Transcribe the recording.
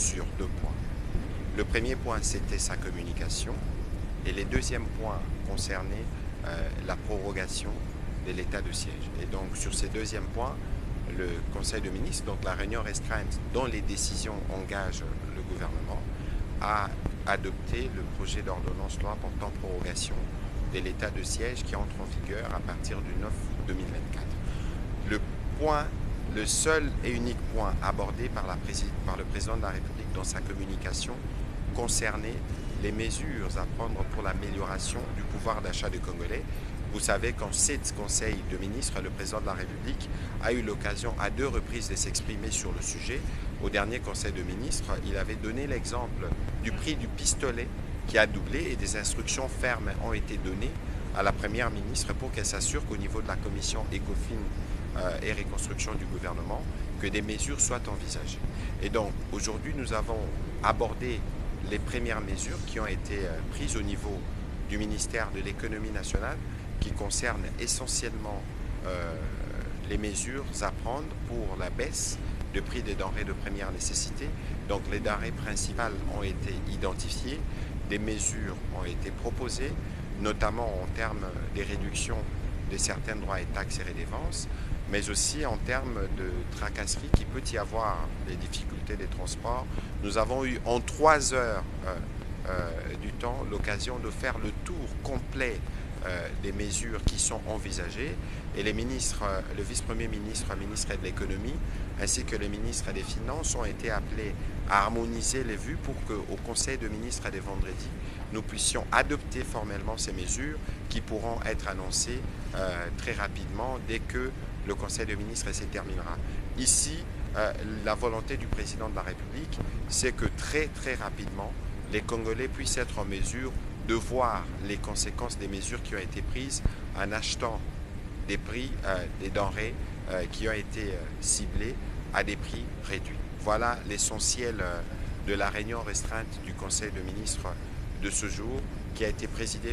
sur deux points. Le premier point, c'était sa communication, et les deuxièmes points concernaient la prorogation de l'état de siège. Et donc, sur ces deuxièmes points, le Conseil de ministres, donc la réunion restreinte dont les décisions engagent le gouvernement, a adopté le projet d'ordonnance loi portant prorogation de l'état de siège qui entre en vigueur à partir du 9 août 2024. Le seul et unique point abordé par le président de la République dans sa communication concernait les mesures à prendre pour l'amélioration du pouvoir d'achat des Congolais. Vous savez qu'en 7 conseils de ministres, le président de la République a eu l'occasion à 2 reprises de s'exprimer sur le sujet. Au dernier conseil de ministres, il avait donné l'exemple du prix du pistolet qui a doublé et des instructions fermes ont été données à la première ministre pour qu'elle s'assure qu'au niveau de la commission ECOFIN et reconstruction du gouvernement, que des mesures soient envisagées. Et donc aujourd'hui, nous avons abordé les premières mesures qui ont été prises au niveau du ministère de l'économie nationale, qui concernent essentiellement les mesures à prendre pour la baisse de prix des denrées de première nécessité. Donc les denrées principales ont été identifiées, des mesures ont été proposées, notamment en termes des réductions de certains droits et taxes et redevances, mais aussi en termes de tracasseries qui peut y avoir, des difficultés des transports. Nous avons eu en 3 heures du temps l'occasion de faire le tour complet des mesures qui sont envisagées, et les ministres, le vice-premier ministre, le ministre de l'économie, ainsi que le ministre des Finances ont été appelés à harmoniser les vues pour qu'au Conseil de ministres de vendredi, nous puissions adopter formellement ces mesures qui pourront être annoncées très rapidement dès que le Conseil de ministres se terminera. Ici, la volonté du président de la République, c'est que très rapidement, les Congolais puissent être en mesure de voir les conséquences des mesures qui ont été prises en achetant des prix des denrées qui ont été ciblés à des prix réduits. Voilà l'essentiel de la réunion restreinte du Conseil de ministres de ce jour qui a été présidée